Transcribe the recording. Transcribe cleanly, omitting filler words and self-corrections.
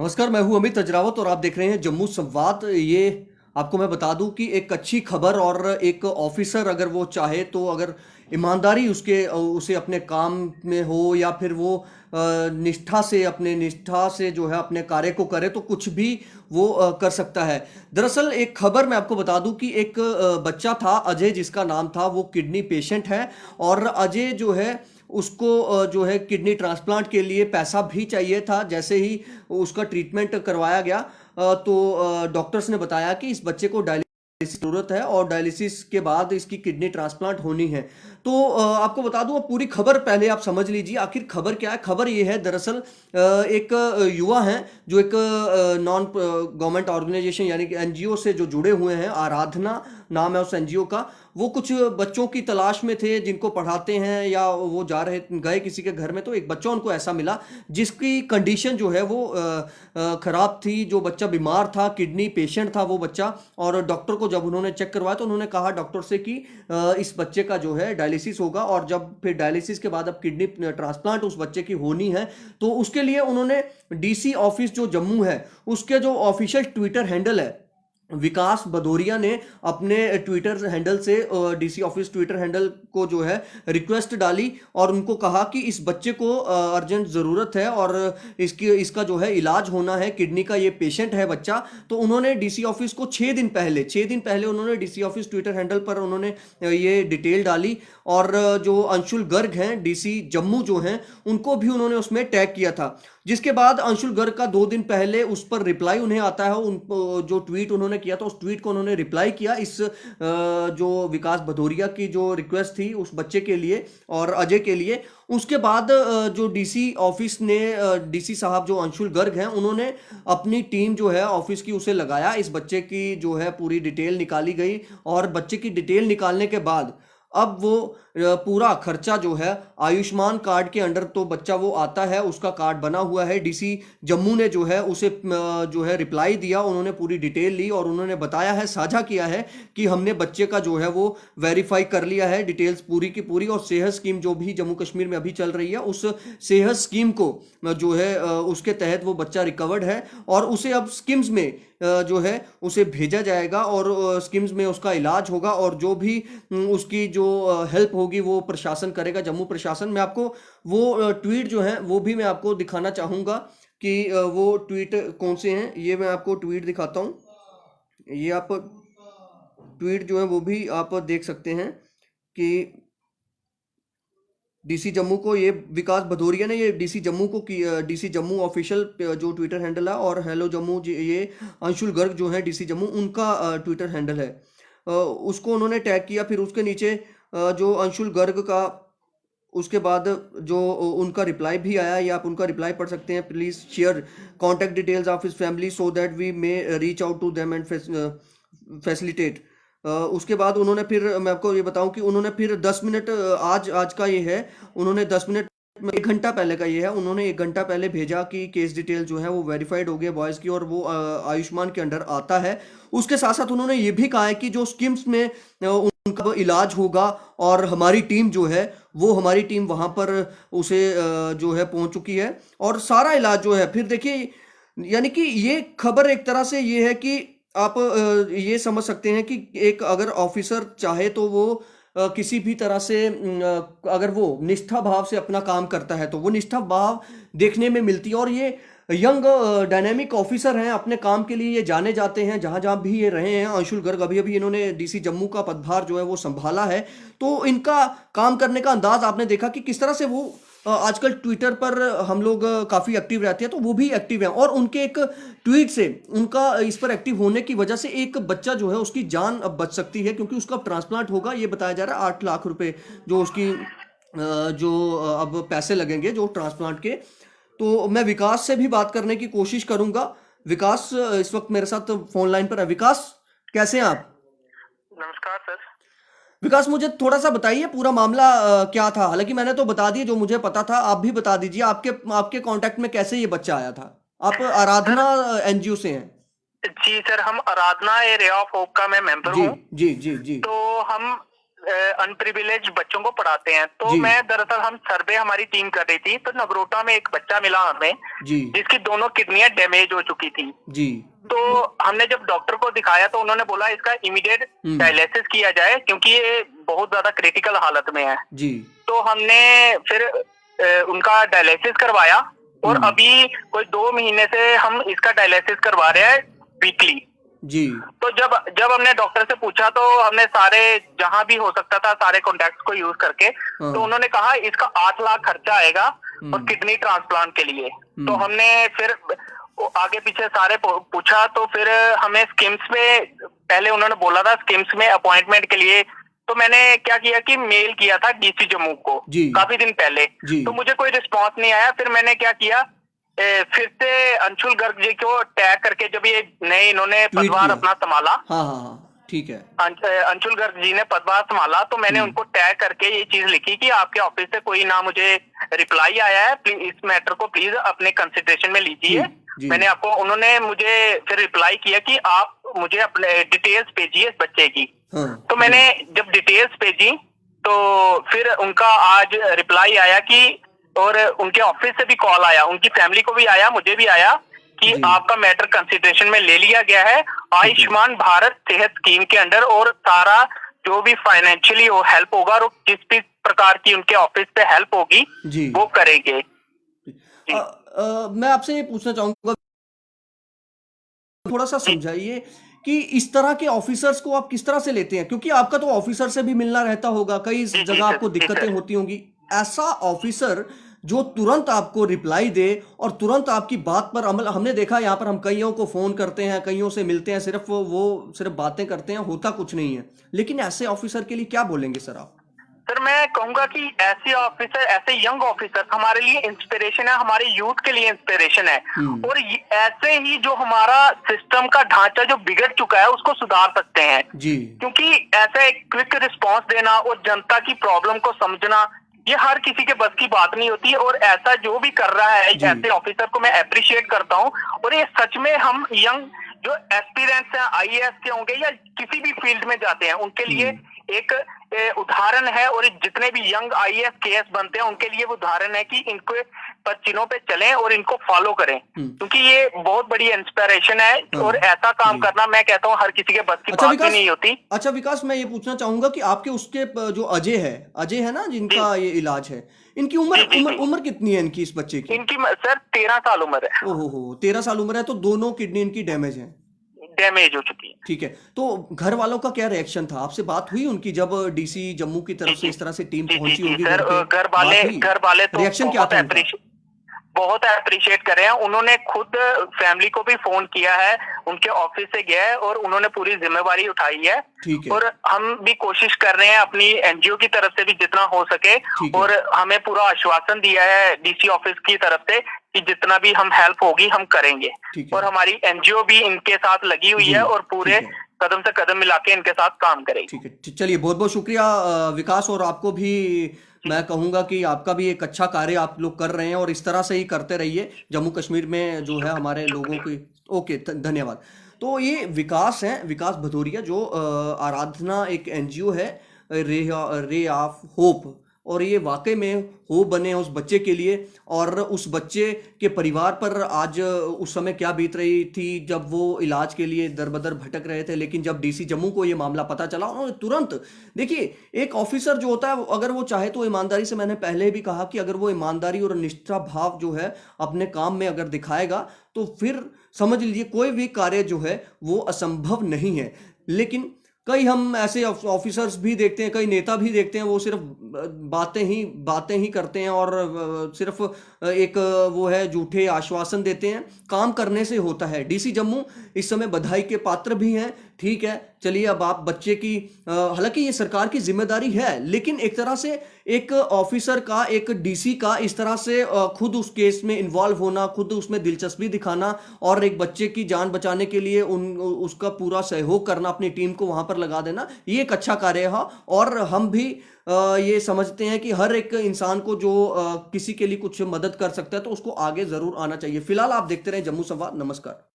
नमस्कार, मैं हूं अमित अजरावत और आप देख रहे हैं जम्मू संवाद। ये आपको मैं बता दूं कि एक अच्छी खबर और एक ऑफिसर अगर वो चाहे तो अगर ईमानदारी उसे अपने काम में हो या फिर वो निष्ठा से जो है अपने कार्य को करे तो कुछ भी वो कर सकता है। दरअसल एक खबर मैं आपको बता दूं कि एक बच्चा था अजय, जिसका नाम था, वो किडनी पेशेंट है। और अजय जो है उसको जो है किडनी ट्रांसप्लांट के लिए पैसा भी चाहिए था। जैसे ही उसका ट्रीटमेंट करवाया गया तो डॉक्टर्स ने बताया कि इस बच्चे को डायलिसिस की जरूरत है और डायलिसिस के बाद इसकी किडनी ट्रांसप्लांट होनी है। तो आपको बता दूं, अब पूरी खबर पहले आप समझ लीजिए। आखिर खबर क्या है? खबर ये है दरअसल एक युवा हैं जो एक नॉन गवर्नमेंट ऑर्गेनाइजेशन यानी कि एनजीओ से जो जुड़े हुए हैं। आराधना नाम है उस एनजीओ का। वो कुछ बच्चों की तलाश में थे जिनको पढ़ाते हैं, या वो जा रहे गए किसी के घर में, तो एक बच्चा उनको ऐसा मिला जिसकी कंडीशन जो है वो खराब थी। जो बच्चा बीमार था, किडनी पेशेंट था वो बच्चा। और डॉक्टर को जब उन्होंने चेक करवाया तो उन्होंने कहा डॉक्टर से कि इस बच्चे का जो है डायलिसिस होगा, और जब फिर डायलिसिस के बाद अब किडनी ट्रांसप्लांट उस बच्चे की होनी है तो उसके लिए उन्होंने डीसी ऑफिस जो जम्मू है उसके जो ऑफिशियल ट्विटर हैंडल है, विकास भदौरिया ने अपने ट्विटर हैंडल से डीसी ऑफिस ट्विटर हैंडल को जो है रिक्वेस्ट डाली और उनको कहा कि इस बच्चे को अर्जेंट ज़रूरत है और इसका जो है इलाज होना है, किडनी का ये पेशेंट है बच्चा। तो उन्होंने डीसी ऑफिस को 6 दिन पहले उन्होंने डीसी ऑफिस ट्विटर हैंडल पर उन्होंने ये डिटेल डाली। और जो अंशुल गर्ग हैं डीसी जम्मू जो हैं, उनको भी उन्होंने उसमें टैग किया था। जिसके बाद अंशुल गर्ग का 2 दिन पहले उस पर रिप्लाई उन्हें आता है। उन जो ट्वीट उन्होंने किया था उस ट्वीट को उन्होंने रिप्लाई किया इस जो विकास भदौरिया की जो रिक्वेस्ट थी उस बच्चे के लिए और अजय के लिए। उसके बाद जो डीसी ऑफिस ने डीसी साहब जो अंशुल गर्ग हैं उन्होंने अपनी टीम जो है ऑफिस की उसे लगाया। इस बच्चे की जो है पूरी डिटेल निकाली गई और बच्चे की डिटेल निकालने के बाद अब वो पूरा खर्चा जो है आयुष्मान कार्ड के अंडर तो बच्चा वो आता है, उसका कार्ड बना हुआ है। डीसी जम्मू ने जो है उसे जो है रिप्लाई दिया, उन्होंने पूरी डिटेल ली और उन्होंने बताया है, साझा किया है कि हमने बच्चे का जो है वो वेरीफाई कर लिया है, डिटेल्स पूरी की पूरी। और सेहत स्कीम जो भी जम्मू कश्मीर में अभी चल रही है उस सेहत स्कीम को जो है उसके तहत वो बच्चा रिकवर्ड है और उसे अब स्कीम्स में जो है उसे भेजा जाएगा और स्कीम्स में उसका इलाज होगा। और जो भी उसकी जो हेल्प होगी वो प्रशासन करेगा, जम्मू प्रशासन। मैं आपको वो ट्वीट जो है वो भी मैं आपको दिखाना चाहूँगा कि वो ट्वीट कौन से हैं। ये मैं आपको ट्वीट दिखाता हूँ। ये आप ट्वीट जो है वो भी आप देख सकते हैं कि डीसी जम्मू को ये विकास भदौरिया ने ये डीसी जम्मू को की डीसी जम्मू ऑफिशियल जो ट्विटर हैंडल है, और हेलो जम्मू ये अंशुल गर्ग जो है डीसी जम्मू उनका ट्विटर हैंडल है। उसको उन्होंने टैग किया। फिर उसके नीचे जो अंशुल गर्ग का उसके बाद जो उनका रिप्लाई भी आया, या आप उनका रिप्लाई पढ़ सकते हैं। Please share contact details of his family so that we may reach out to them and facilitate. उसके बाद उन्होंने फिर मैं आपको ये बताऊं कि उन्होंने फिर 10 मिनट आज आज का ये है, उन्होंने 10 मिनट 1 घंटा पहले का ये है, उन्होंने 1 घंटा पहले भेजा कि केस डिटेल जो है वो वेरीफाइड हो गया बॉयज़ की और वो आयुष्मान के अंडर आता है। उसके साथ साथ उन्होंने ये भी कहा है कि जो स्कीम्स में उनका इलाज होगा और हमारी टीम जो है वो हमारी टीम वहाँ पर उसे जो है पहुँच चुकी है और सारा इलाज जो है। फिर देखिए, यानी कि ये खबर एक तरह से ये है कि आप ये समझ सकते हैं कि एक अगर ऑफिसर चाहे तो वो किसी भी तरह से अगर वो निष्ठा भाव से अपना काम करता है तो वो निष्ठा भाव देखने में मिलती है। और ये यंग डायनेमिक ऑफिसर हैं, अपने काम के लिए ये जाने जाते हैं जहां जहां भी ये रहे हैं। अंशुल गर्ग अभी अभी इन्होंने डीसी जम्मू का पदभार जो है वो संभाला है, तो इनका काम करने का अंदाज आपने देखा कि किस तरह से वो आजकल ट्विटर पर हम लोग काफ़ी एक्टिव रहते हैं, तो वो भी एक्टिव हैं। और उनके एक ट्वीट से, उनका इस पर एक्टिव होने की वजह से एक बच्चा जो है उसकी जान अब बच सकती है, क्योंकि उसका ट्रांसप्लांट होगा। ये बताया जा रहा है 8 लाख रुपए जो उसकी जो अब पैसे लगेंगे जो ट्रांसप्लांट के। तो मैं विकास से भी बात करने की कोशिश करूंगा। विकास इस वक्त मेरे साथ फोन लाइन पर है। विकास, कैसे हैं आप? नमस्कार सर। विकास, मुझे थोड़ा सा बताइए पूरा मामला क्या था। हालांकि मैंने तो बता दिया जो मुझे पता था, आप भी बता दीजिए आपके आपके कांटेक्ट में कैसे ये बच्चा आया था। आप सर आराधना एनजीओ से हैं? जी सर, हम आराधना ए रे ऑफ होप का मैं मेंबर जी हूँ। जी जी जी। तो हम अनप्रिविलेज बच्चों को पढ़ाते हैं। तो जी, मैं दरअसल हम सर्वे हमारी टीम कर रही थी, तो नगरोटा में एक बच्चा मिला हमें जी, जिसकी दोनों किडनियां डैमेज हो चुकी थी। जी। तो हमने जब डॉक्टर को दिखाया तो उन्होंने बोला इसका इमीडिएट हुँ, डायलिसिस किया जाए क्योंकि ये बहुत ज्यादा क्रिटिकल हालत में है। जी। तो हमने फिर उनका डायलिसिस करवाया और हुँ, अभी कोई 2 महीने से हम इसका डायलिसिस करवा रहे हैं वीकली। जी। तो जब जब हमने डॉक्टर से पूछा तो हमने सारे जहां भी हो सकता था सारे कॉन्टैक्ट्स को यूज करके, हाँ। तो उन्होंने कहा इसका 8 लाख खर्चा आएगा और हुँ, किडनी ट्रांसप्लांट के लिए। तो हुँ, हमने फिर आगे पीछे सारे पूछा तो फिर हमें स्किम्स में पहले उन्होंने बोला था स्किम्स में अपॉइंटमेंट के लिए। तो मैंने क्या किया कि मेल किया था डीसी जम्मू को जी, काफी दिन पहले। जी। तो मुझे कोई रिस्पांस नहीं आया। फिर मैंने क्या किया, फिर से अंशुल गर्ग जी को टैग करके जब ये नए इन्होंने ट्वीट पदभार किया। अपना संभाला, हाँ, हाँ, हाँ। ठीक है। अंशुल गर्ग जी ने पदभार संभाला, तो मैंने हुँ, उनको टैग करके ये चीज लिखी कि आपके ऑफिस से कोई ना मुझे रिप्लाई आया है, प्लीज इस मैटर को प्लीज अपने कंसिडरेशन में जी, लीजिए। जी। मैंने आपको उन्होंने मुझे फिर रिप्लाई किया कि आप मुझे अपने डिटेल्स भेजिए इस बच्चे की। हाँ, तो जी, मैंने जब डिटेल्स भेजी तो फिर उनका आज रिप्लाई आया कि, और उनके ऑफिस से भी कॉल आया, उनकी फैमिली को भी आया, मुझे भी आया कि जी। आपका मैटर कंसिडरेशन में ले लिया गया है ठीक है। आयुष्मान भारत सेहत स्कीम के अंडर, और सारा जो भी फाइनेंशियली वो हेल्प होगा और जिस भी प्रकार की उनके ऑफिस से हेल्प होगी जी। वो करेंगे। जी मैं आपसे ये पूछना चाहूँगा, थोड़ा-सा जी समझाइए कि इस तरह के ऑफ़िसर्स को आप किस तरह से लेते हैं? क्योंकि आपका तो ऑफ़िसर से भी मिलना रहता होगा, कई जी जी जगह सर, आपको जी दिक्कतें सर। होती होंगी। ऐसा ऑफ़िसर जो तुरंत आपको रिप्लाई दे और तुरंत आपकी बात पर अमल, हमने देखा यहाँ पर हम कइयों को फ़ोन करते हैं, कइयों से मिलते हैं, सिर्फ़ वो सिर्फ़ बातें करते हैं, होता कुछ नहीं है। लेकिन ऐसे ऑफ़िसर के लिए क्या बोलेंगे सर आप? सर मैं कहूंगा कि ऐसे ऑफिसर, ऐसे यंग ऑफिसर हमारे लिए इंस्पिरेशन है, हमारे यूथ के लिए इंस्पिरेशन है। हुँ, और ऐसे ही जो हमारा सिस्टम का ढांचा जो बिगड़ चुका है उसको सुधार सकते हैं। जी, क्योंकि ऐसा एक क्विक रिस्पांस देना और जनता की प्रॉब्लम को समझना ये हर किसी के बस की बात नहीं होती। और ऐसा जो भी कर रहा है जी, ऐसे ऑफिसर को मैं अप्रिशिएट करता हूँ। और ये सच में हम यंग जो एस्पिरेंट्स हैं, आईएएस के होंगे या किसी भी फील्ड में जाते हैं, उनके लिए हुँ, एक उदाहरण है। और जितने भी यंग आईएएस केएस बनते हैं उनके लिए वो उदाहरण है कि इनको चिन्हों पे चलें और इनको फॉलो करें, हुँ। क्योंकि ये बहुत बड़ी इंस्पिरेशन है। हाँ, और ऐसा काम जी। करना मैं कहता हूँ हर किसी के बस की अच्छा बात भी विकास, नहीं होती। अच्छा विकास, मैं ये पूछना चाहूँगा कि आपके उसके जो अजय है ना जी जिनका ये इलाज है, इनकी उम्र जी जी उम्र जी। उम्र कितनी है इनकी, इस बच्चे की? इनकी सर 13 साल उम्र है, ओहो हो! 13 साल उम्र है तो दोनों किडनी इनकी डैमेज है। डैमेज हो चुकी है। ठीक है। तो घर वालों का क्या रिएक्शन था? आपसे बात हुई उनकी जब डीसी जम्मू की जी तरफ से जी इस तरह से टीम जी जी पहुँची जी होगी सर, घर पे, बात हुई? घर वाले तो रिएक्शन क्या था उनका? बहुत अप्रिशिएट कर रहे हैं। उन्होंने खुद फैमिली को भी फोन किया है, उनके ऑफिस से गया है और उन्होंने पूरी जिम्मेवारी उठाई है। ठीक है, और हम भी कोशिश कर रहे हैं अपनी एनजीओ की तरफ से भी जितना हो सके। ठीक है, और हमें पूरा आश्वासन दिया है डीसी ऑफिस की तरफ से कि जितना भी हम हेल्प होगी हम करेंगे। ठीक और है। हमारी एनजीओ भी इनके साथ लगी हुई जी, है और पूरे ठीक है। कदम से कदम मिला के इनके साथ काम करेगी। ठीक है। चलिए, बहुत-बहुत शुक्रिया विकास, और आपको भी जी मैं कहूँगा कि आपका भी एक अच्छा कार्य आप लोग कर रहे हैं और इस तरह से ही करते रहिए। जम्मू कश्मीर में जो है हमारे लोगों शुक्रिया। की, ओके, धन्यवाद। तो ये विकास हैं, विकास भदौरिया, जो आराधना एक एनजीओ है, रे ऑफ होप, और ये वाक़ई में होप बने हैं उस बच्चे के लिए, और उस बच्चे के परिवार पर आज उस समय क्या बीत रही थी जब वो इलाज के लिए दर-बदर भटक रहे थे। लेकिन जब डीसी जम्मू को ये मामला पता चला, उन्होंने तुरंत, देखिए, एक ऑफिसर जो होता है अगर वो चाहे तो ईमानदारी से, मैंने पहले भी कहा कि अगर वो ईमानदारी और निष्ठा भाव जो है अपने काम में अगर दिखाएगा तो फिर समझ लीजिए कोई भी कार्य जो है वो असंभव नहीं है। लेकिन कई हम ऐसे ऑफिसर्स भी देखते हैं, कई नेता भी देखते हैं, वो सिर्फ बातें ही करते हैं और सिर्फ एक वो है, झूठे आश्वासन देते हैं। काम करने से होता है। डीसी जम्मू इस समय बधाई के पात्र भी हैं। ठीक है, चलिए, अब आप बच्चे की, हालांकि ये सरकार की जिम्मेदारी है, लेकिन एक तरह से एक ऑफिसर का, एक डीसी का इस तरह से खुद उस केस में इन्वॉल्व होना, खुद उसमें दिलचस्पी दिखाना और एक बच्चे की जान बचाने के लिए उसका पूरा सहयोग करना, अपनी टीम को वहां पर लगा देना, ये एक अच्छा कार्य है। और हम भी ये समझते हैं कि हर एक इंसान को जो किसी के लिए कुछ मदद कर सकता है तो उसको आगे जरूर आना चाहिए। फिलहाल आप देखते रहें जम्मू संवाद। नमस्कार।